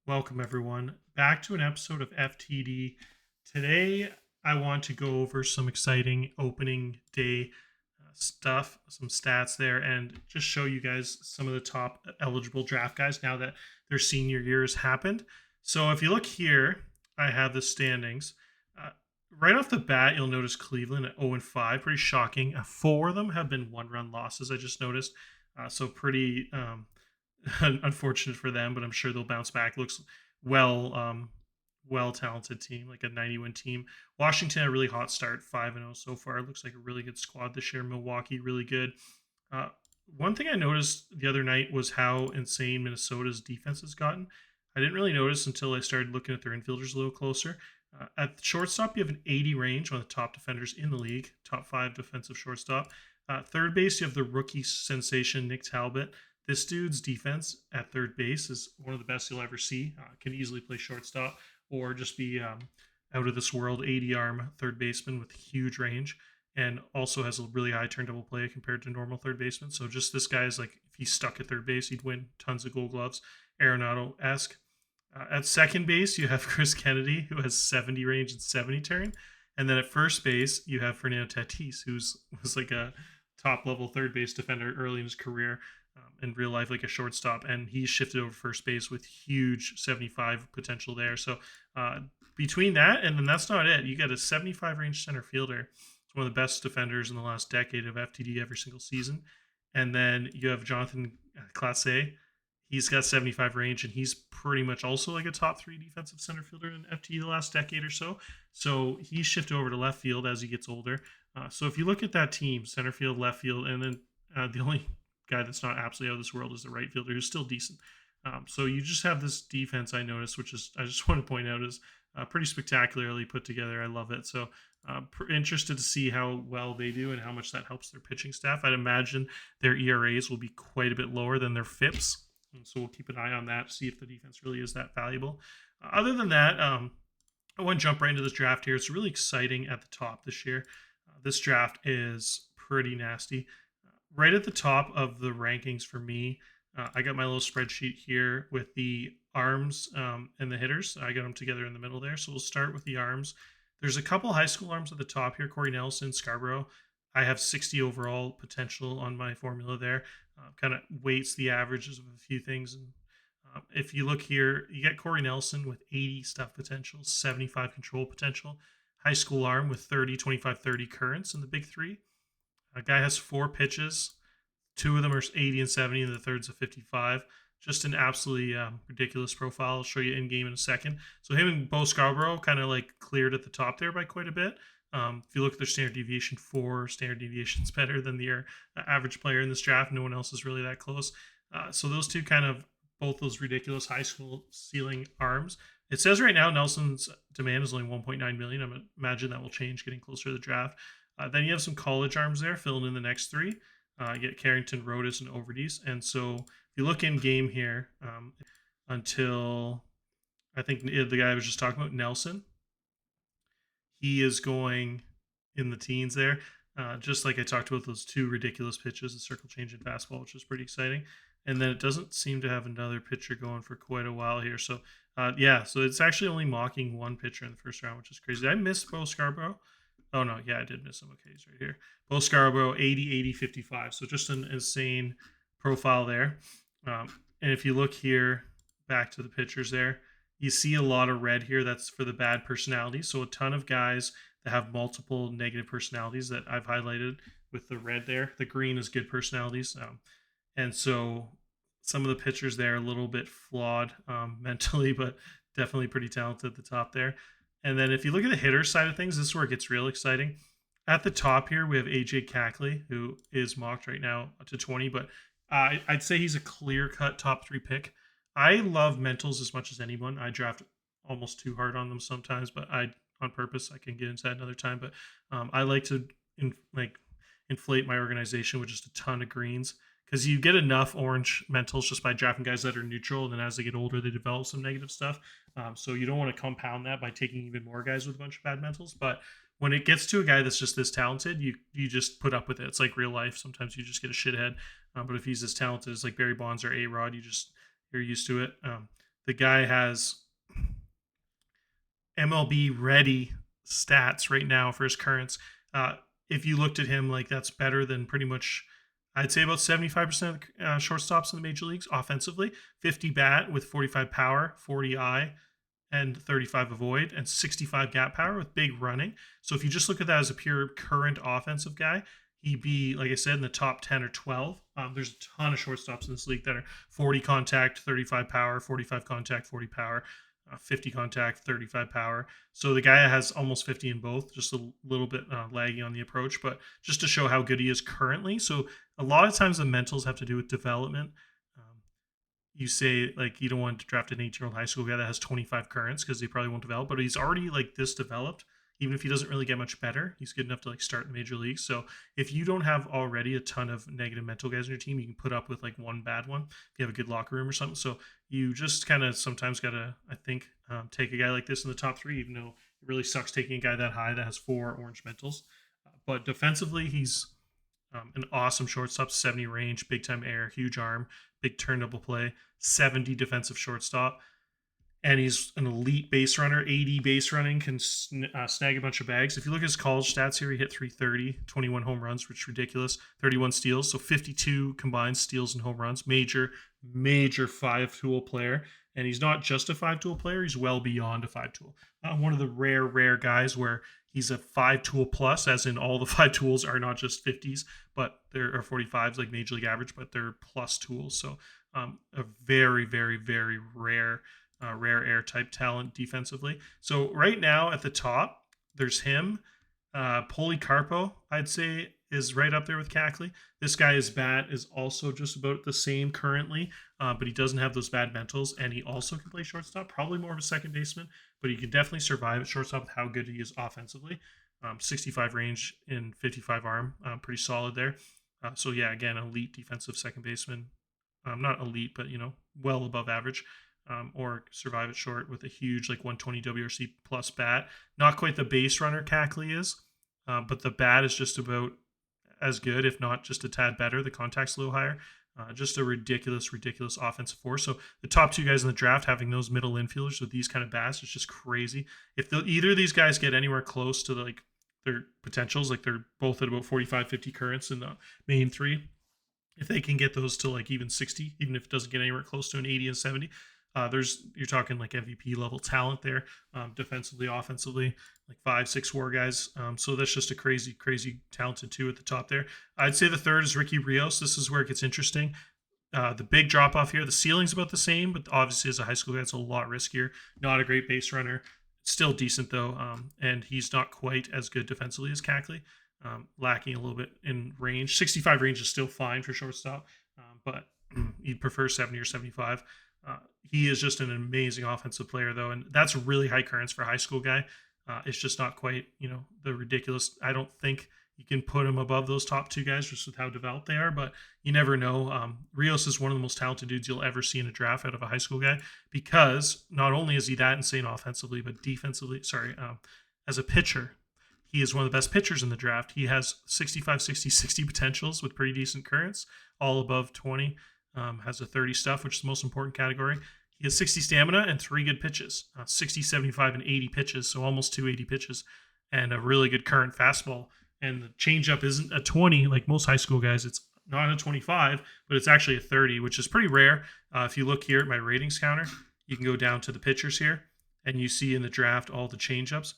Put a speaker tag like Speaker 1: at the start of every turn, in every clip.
Speaker 1: Welcome, everyone, back to an episode of FTD. Today, I want to go over some exciting opening day stuff, some stats there, and just show you guys some of the top eligible draft guys now that their senior year has happened. So, if you look here, I have the standings. Uh, right off the bat, you'll notice Cleveland at 0 and 5, pretty shocking. Four of them have been one-run losses. I just noticed, so pretty unfortunate for them, but I'm sure they'll bounce back. Looks well, well talented team, like a 90-win team. Washington a really hot start, 5-0 so far. Looks like a really good squad this year. Milwaukee really good. Uh, One thing I noticed the other night was how insane Minnesota's defense has gotten. I didn't really notice until I started looking at their infielders a little closer. At shortstop, you have an 80 range, one of the top defenders in the league, top five defensive shortstop. Third base, you have the rookie sensation Nick Talbot. This dude's defense at third base is one of the best you'll ever see. Can easily play shortstop or just be out of this world 80 arm third baseman with huge range, and also has a really high turn double play compared to normal third baseman. So just this guy is like, if he's stuck at third base, he'd win tons of Gold Gloves, Arenado esque. At second base, you have Chris Kennedy, who has 70 range and 70 turn. And then at first base, you have Fernando Tatis, who's was like a top level third base defender early in his career, in real life, like a shortstop. And he shifted over first base with huge 75 potential there. So between that, and then that's not it. You got a 75 range center fielder. It's one of the best defenders in the last decade of FTD every single season. And then you have Jonathan Classe. He's got 75 range, and he's pretty much also like a top three defensive center fielder in FTD the last decade or so. So he's shifted over to left field as he gets older. So if you look at that team, center field, left field, and then the only guy that's not absolutely out of this world is the right fielder, who's still decent. So you just have this defense I noticed, which is, I just want to point out, is pretty spectacularly put together. I love it. So interested to see how well they do and how much that helps their pitching staff. I'd imagine their ERAs will be quite a bit lower than their FIPS. And so we'll keep an eye on that to see if the defense really is that valuable. Other than that, I want to jump right into this draft here. It's really exciting at the top this year. This draft is pretty nasty. Right at the top of the rankings for me, I got my little spreadsheet here with the arms and the hitters. I got them together in the middle there. So we'll start with the arms. There's a couple high school arms at the top here. Corey Nelson, Scarborough. I have 60 overall potential on my formula there. Kind of weights the averages of a few things. And if you look here, you get Corey Nelson with 80 stuff potential, 75 control potential. High school arm with 30, 25, 30 currents in the big three. A guy has four pitches. Two of them are 80 and 70, and the third's a 55. Just an absolutely ridiculous profile. I'll show you in game in a second. So him and Bo Scarborough kind of like cleared at the top there by quite a bit. If you look at their standard deviation, 4 standard deviations better than the average player in this draft. No one else is really that close. So those two kind of, both those ridiculous high school ceiling arms. It says right now Nelson's demand is only 1.9 million. I imagine that will change getting closer to the draft. Then you have some college arms there filling in the next three. You get Carrington, Rodas, and Overdies. And so if you look in game here, until I think the guy I was just talking about, Nelson, he is going in the teens there. Just like I talked about those two ridiculous pitches, the circle change and fastball, which is pretty exciting. And then it doesn't seem to have another pitcher going for quite a while here. So, yeah, so it's actually only mocking one pitcher in the first round, which is crazy. Did I miss Bo Scarborough? Oh, no, yeah, I did miss him. Okay, he's right here. Bo Scarborough, 80, 80, 55. So just an insane profile there. And if you look here, back to the pitchers there, you see a lot of red here. That's for the bad personalities. So a ton of guys that have multiple negative personalities that I've highlighted with the red there. The green is good personalities. And so some of the pitchers there are a little bit flawed mentally, but definitely pretty talented at the top there. And then if you look at the hitter side of things, this is where it gets real exciting. At the top here, we have AJ Cackley, who is mocked right now to 20, but I'd say he's a clear-cut top 3 pick. I love mentals as much as anyone. I draft almost too hard on them sometimes, but on purpose. I can get into that another time. But I like to inflate my organization with just a ton of greens, because you get enough orange mentals just by drafting guys that are neutral, and then as they get older, they develop some negative stuff. So you don't want to compound that by taking even more guys with a bunch of bad mentals. But when it gets to a guy that's just this talented, you just put up with it. It's like real life. Sometimes you just get a shithead, but if he's as talented as like Barry Bonds or A Rod, you're used to it. The guy has MLB ready stats right now for his currents. Uh, if you looked at him, like that's better than pretty much, I'd say about 75% of the shortstops in the major leagues offensively. 50 bat with 45 power, 40 eye, and 35 avoid, and 65 gap power with big running. So if you just look at that as a pure current offensive guy, he'd be, like I said, in the top 10 or 12. There's a ton of shortstops in this league that are 40 contact, 35 power, 45 contact, 40 power, 50 contact, 35 power. So the guy has almost 50 in both, just a little bit laggy on the approach, but just to show how good he is currently. So a lot of times the mentals have to do with development. You say like you don't want to draft an 18-year-old high school guy that has 25 currents because he probably won't develop, but he's already like this developed. Even if he doesn't really get much better, he's good enough to like start in the major leagues. So if you don't have already a ton of negative mental guys on your team, you can put up with like one bad one if you have a good locker room or something. So you just kind of sometimes gotta, I think, take a guy like this in the top three, even though it really sucks taking a guy that high that has 4 orange mentals. But defensively, he's an awesome shortstop, 70 range, big time air, huge arm, big turn double play, 70 defensive shortstop. And he's an elite base runner, 80 base running, can snag a bunch of bags. If you look at his college stats here, he hit 330, 21 home runs, which is ridiculous, 31 steals, so 52 combined steals and home runs. Major 5-tool player. And he's not just a 5-tool player, he's well beyond a 5-tool. One of the rare guys where he's a 5-tool plus, as in all the 5 tools are not just 50s, but there are 45s like major league average, but they're plus tools. So a very rare air type talent defensively. So right now at the top, there's him. Policarpo, I'd say, is right up there with Cackley. This guy's bat is also just about the same currently, but he doesn't have those bad mentals, and he also can play shortstop, probably more of a second baseman, but he can definitely survive at shortstop with how good he is offensively. 65 range in 55 arm, pretty solid there. So yeah, again, elite defensive second baseman. Not elite, but well above average. Or survive it short with a huge like 120 WRC plus bat. Not quite the base runner Cackley is, but the bat is just about as good, if not just a tad better. The contact's a little higher. Just a ridiculous offensive force. So the top 2 guys in the draft having those middle infielders with these kind of bats is just crazy. If either of these guys get anywhere close to like their potentials, like they're both at about 45, 50 currents in the main 3, if they can get those to like even 60, even if it doesn't get anywhere close to an 80 and 70, you're talking like MVP level talent there, defensively, offensively, like 5-6 war guys. So that's just a crazy talented 2 at the top there. I'd say the third is Ricky Rios. This is where it gets interesting. The big drop off here, the ceiling's about the same, but obviously as a high school guy, it's a lot riskier. Not a great base runner, still decent though, and he's not quite as good defensively as Cackley. Lacking a little bit in range. 65 range is still fine for shortstop, but you'd prefer 70 or 75. He is just an amazing offensive player, though, and that's really high currents for a high school guy. It's just not quite, the ridiculous. I don't think you can put him above those top 2 guys just with how developed they are, but you never know. Rios is one of the most talented dudes you'll ever see in a draft out of a high school guy, because not only is he that insane offensively, but defensively, as a pitcher, he is one of the best pitchers in the draft. He has 65, 60, 60 potentials with pretty decent currents, all above 20. Has a 30 stuff, which is the most important category. He has 60 stamina and 3 good pitches, 60, 75, and 80 pitches, so almost 280 pitches, and a really good current fastball. And the changeup isn't a 20 like most high school guys. It's not a 25, but it's actually a 30, which is pretty rare. If you look here at my ratings counter, you can go down to the pitchers here, and you see in the draft all the changeups.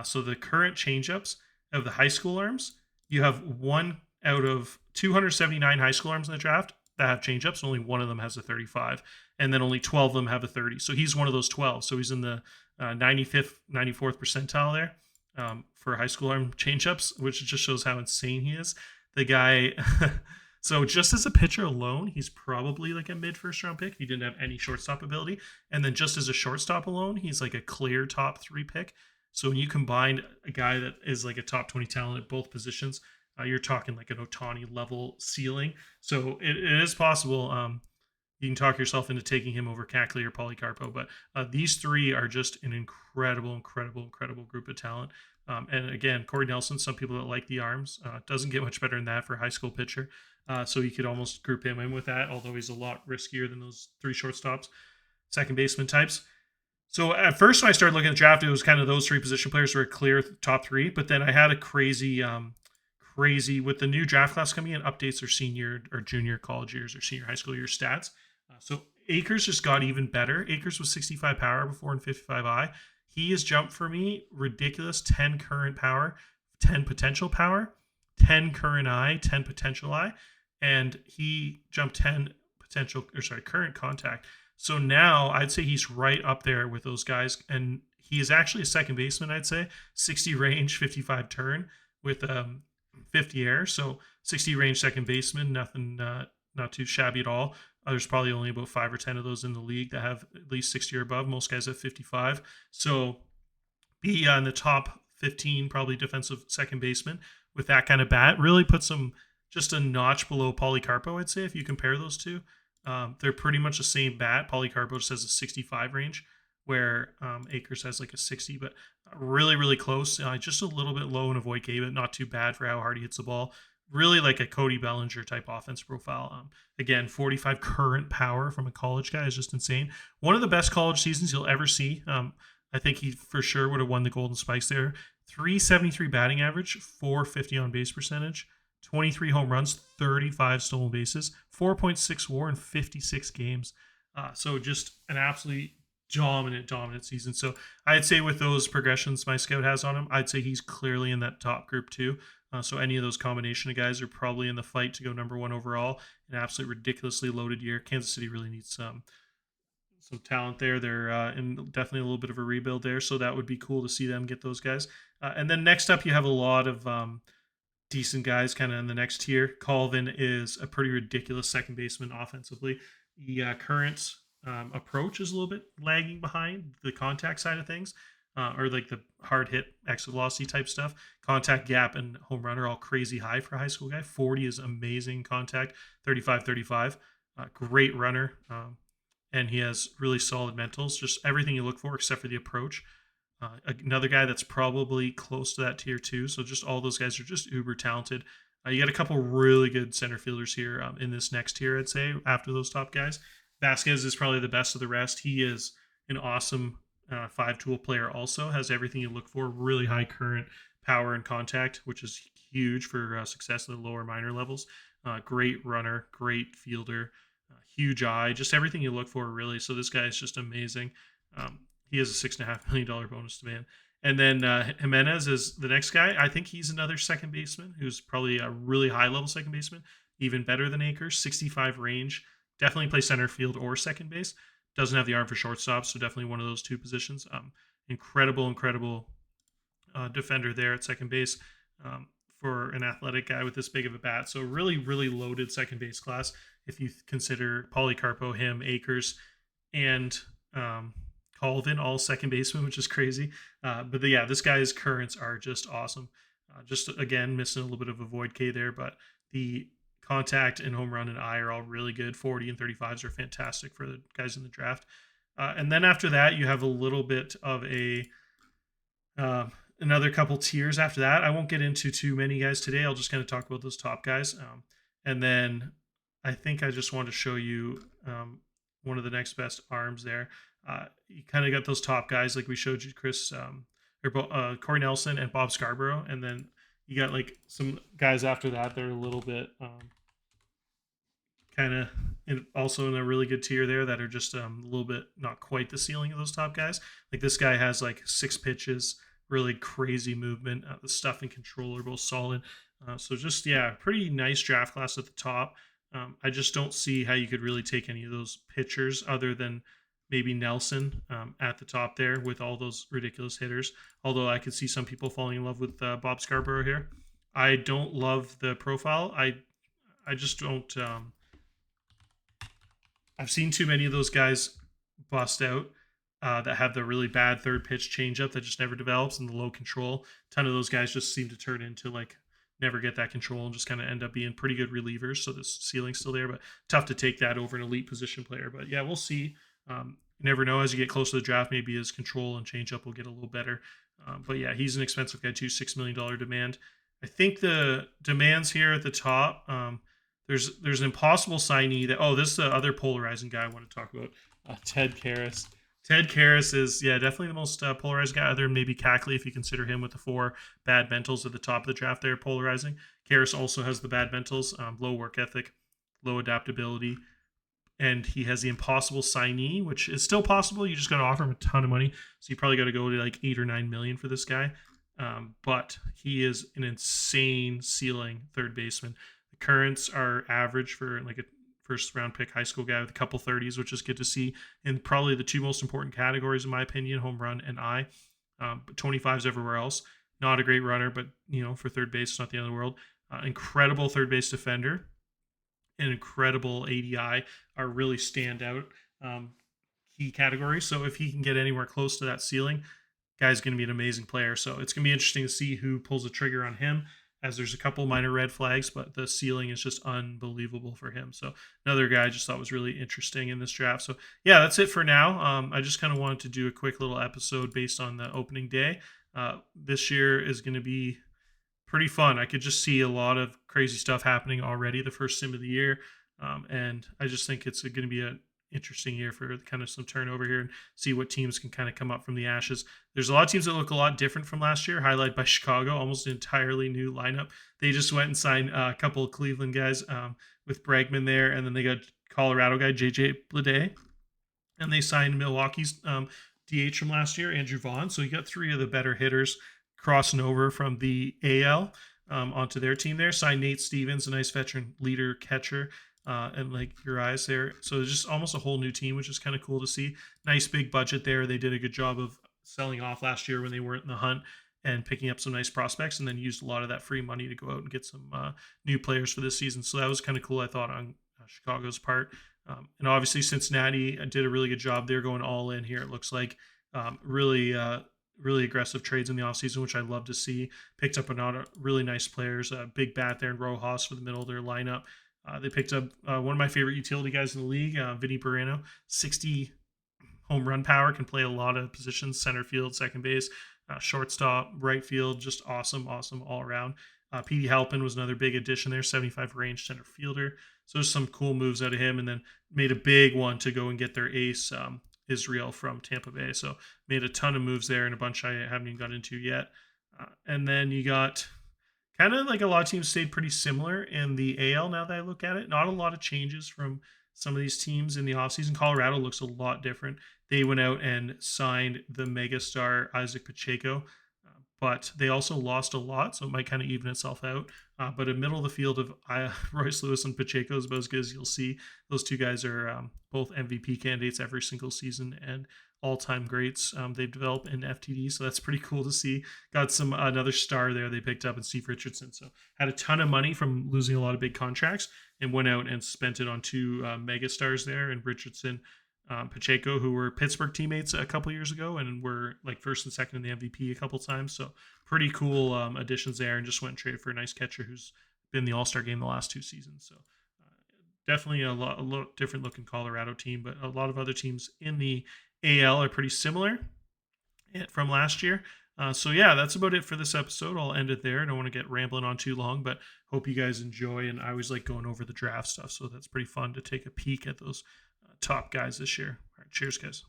Speaker 1: So the current changeups of the high school arms, you have 1 out of 279 high school arms in the draft that have changeups. Only 1 of them has a 35, and then only 12 of them have a 30. So he's one of those 12. So he's in the 95th, 94th percentile there for high school arm changeups, which just shows how insane he is. The guy, so just as a pitcher alone, he's probably like a mid first round pick if he didn't have any shortstop ability. And then just as a shortstop alone, he's like a clear top 3 pick. So when you combine a guy that is like a top 20 talent at both positions, you're talking like an Ohtani level ceiling. So it is possible. You can talk yourself into taking him over Cackley or Policarpo, but these 3 are just an incredible group of talent. And again, Corey Nelson, some people that like the arms, doesn't get much better than that for a high school pitcher. So you could almost group him in with that, although he's a lot riskier than those 3 shortstops. second baseman types. So at first, when I started looking at the draft, it was kind of those three position players were clear top three. But then I had a crazy with the new draft class coming in, updates their senior or junior college years or senior high school year stats. So Akers just got even better. Akers was 65 power before and 55 I. He has jumped for me ridiculous 10 current power, 10 potential power, 10 current I, 10 potential I, and he jumped 10 current contact. So now I'd say he's right up there with those guys, and he is actually a second baseman. I'd say 60 range, 55 turn with 50 air. So 60 range second baseman, nothing, not too shabby at all. There's probably only about 5 or 10 of those in the league that have at least 60 or above. Most guys have 55. So be in the top 15, probably defensive second baseman with that kind of bat. Really puts him just a notch below Polycarpo, I'd say, if you compare those two. They're pretty much the same bat. Polycarpo just has a 65 range, where Akers has like a 60, but really, really close. Just a little bit low in a Voit K, but not too bad for how hard he hits the ball. Really like a Cody Bellinger type offense profile. Again, 45 current power from a college guy is just insane. One of the best college seasons you'll ever see. I think he for sure would have won the Golden Spikes there. 373 batting average, 450 on base percentage, 23 home runs, 35 stolen bases, 4.6 WAR in 56 games. So just an absolutely dominant season. So I'd say with those progressions my scout has on him, I'd say he's clearly in that top group too. So any of those combination of guys are probably in the fight to go number one overall. An absolutely ridiculously loaded year. Kansas City really needs some talent there. They're in definitely a little bit of a rebuild there, so that would be cool to see them get those guys. And then next up, you have a lot of decent guys kind of in the next tier. Colvin is a pretty ridiculous second baseman offensively. The current approach is a little bit lagging behind the contact side of things. Or like the hard hit exit velocity type stuff. Contact gap and home run are all crazy high for a high school guy. 40 is amazing contact. 35. Great runner. And he has really solid mentals. Just everything you look for except for the approach. Another guy that's probably close to that tier two. So just all those guys are just uber talented. You got a couple really good center fielders here in this next tier, I'd say, after those top guys. Vasquez is probably the best of the rest. He is an awesome five-tool player also, has everything you look for, really high current, power, and contact, which is huge for success at the lower minor levels. Great runner, great fielder, huge eye, just everything you look for, really. So this guy is just amazing. He has a $6.5 million bonus demand. And then Jimenez is the next guy. I think he's another second baseman who's probably a really high-level second baseman, even better than Akers, 65 range, definitely play center field or second base. Doesn't have the arm for shortstop, so definitely one of those two positions. Incredible defender there at second base for an athletic guy with this big of a bat. So really, really loaded second base class if you consider Polycarpo, him, Akers, and Colvin, all second basemen, which is crazy. But yeah, this guy's currents are just awesome. Just again, missing a little bit of a Void K there, but the contact and home run and I are all really good. 40 and 35s are fantastic for the guys in the draft. And then after that, you have a little bit of a another couple tiers after that. I won't get into too many guys today. I'll just kind of talk about those top guys. And then I think I just want to show you one of the next best arms there. You kind of got those top guys like we showed you, Chris, Corey Nelson and Bob Scarborough. And then you got like some guys after that. They're a little bit kind of also in a really good tier there that are just a little bit not quite the ceiling of those top guys. Like this guy has like 6 pitches, really crazy movement. The stuff and control are both solid. So just, yeah, pretty nice draft class at the top. I just don't see how you could really take any of those pitchers other than maybe Nelson at the top there with all those ridiculous hitters. Although I could see some people falling in love with Bob Scarborough here. I don't love the profile. I just don't. I've seen too many of those guys bust out that have the really bad third pitch changeup that just never develops and the low control. A ton of those guys just seem to turn into like never get that control and just kind of end up being pretty good relievers. So the ceiling's still there, but tough to take that over an elite position player. But yeah, we'll see. You never know as you get close to the draft, maybe his control and changeup will get a little better. But yeah, he's an expensive guy too, $6 million demand. I think the demands here at the top, there's an impossible signee that, this is the other polarizing guy I want to talk about. Ted Karras. Ted Karras is, yeah, definitely the most polarized guy, other than maybe Cackley, if you consider him with the 4 bad mentals at the top of the draft there, polarizing. Karras also has the bad mentals, low work ethic, low adaptability, and he has the impossible signee, which is still possible. You just got to offer him a ton of money. So you probably got to go to like 8 or 9 million for this guy. But he is an insane ceiling third baseman. The currents are average for like a first round pick high school guy with a couple 30s, which is good to see. And probably the 2 most important categories, in my opinion, home run and I. But 25s everywhere else. Not a great runner, but for third base, it's not the end of the world. Incredible third base defender, and incredible ADI are really standout key categories. So if he can get anywhere close to that ceiling, guy's going to be an amazing player. So it's going to be interesting to see who pulls the trigger on him, as there's a couple minor red flags, but the ceiling is just unbelievable for him. So another guy I just thought was really interesting in this draft. So yeah, that's it for now. I just kind of wanted to do a quick little episode based on the opening day. This year is going to be pretty fun. I could just see a lot of crazy stuff happening already the first sim of the year. And I just think it's going to be an interesting year for kind of some turnover here and see what teams can kind of come up from the ashes. There's a lot of teams that look a lot different from last year, highlighted by Chicago, almost an entirely new lineup. They just went and signed a couple of Cleveland guys with Bregman there, and then they got Colorado guy JJ Bleday, and they signed Milwaukee's DH from last year, Andrew Vaughn. So you got 3 of the better hitters crossing over from the AL onto their team there. Signed Nate Stevens, a nice veteran leader catcher, and like your eyes there. So it's just almost a whole new team, which is kind of cool to see. Nice big budget there. They did a good job of selling off last year when they weren't in the hunt and picking up some nice prospects, and then used a lot of that free money to go out and get some new players for this season. So that was kind of cool, I thought, on Chicago's part. And obviously Cincinnati did a really good job. They're going all in here, it looks like. Really aggressive trades in the offseason, which I love to see. Picked up a lot of really nice players, big bat there in Rojas for the middle of their lineup. They picked up one of my favorite utility guys in the league, Vinny Barreno, 60 home run power, can play a lot of positions, center field, second base, shortstop, right field, just awesome all around. Petey Halpin was another big addition there, 75 range center fielder. So there's some cool moves out of him, and then made a big one to go and get their ace, Israel from Tampa Bay. So made a ton of moves there and a bunch I haven't even got into yet. And then you got kind of like a lot of teams stayed pretty similar in the AL now that I look at it. Not a lot of changes from some of these teams in the offseason. Colorado looks a lot different. They went out and signed the megastar Isaac Pacheco, but they also lost a lot, so it might kind of even itself out. But in middle of the field of Royce Lewis and Pacheco is about as good as you'll see. Those two guys are both MVP candidates every single season and all-time greats. They've developed in FTD, so that's pretty cool to see. Got some another star there they picked up in Steve Richardson. So had a ton of money from losing a lot of big contracts and went out and spent it on 2 mega stars there, and Richardson, Pacheco, who were Pittsburgh teammates a couple years ago and were like first and second in the MVP a couple times. So pretty cool additions there, and just went and traded for a nice catcher who's been the All-Star game the last 2 seasons. So definitely a lot different looking Colorado team, but a lot of other teams in the AL are pretty similar from last year. So yeah, that's about it for this episode. I'll end it there. I don't want to get rambling on too long, but hope you guys enjoy. And I always like going over the draft stuff, so that's pretty fun to take a peek at those top guys this year. All right, cheers, guys.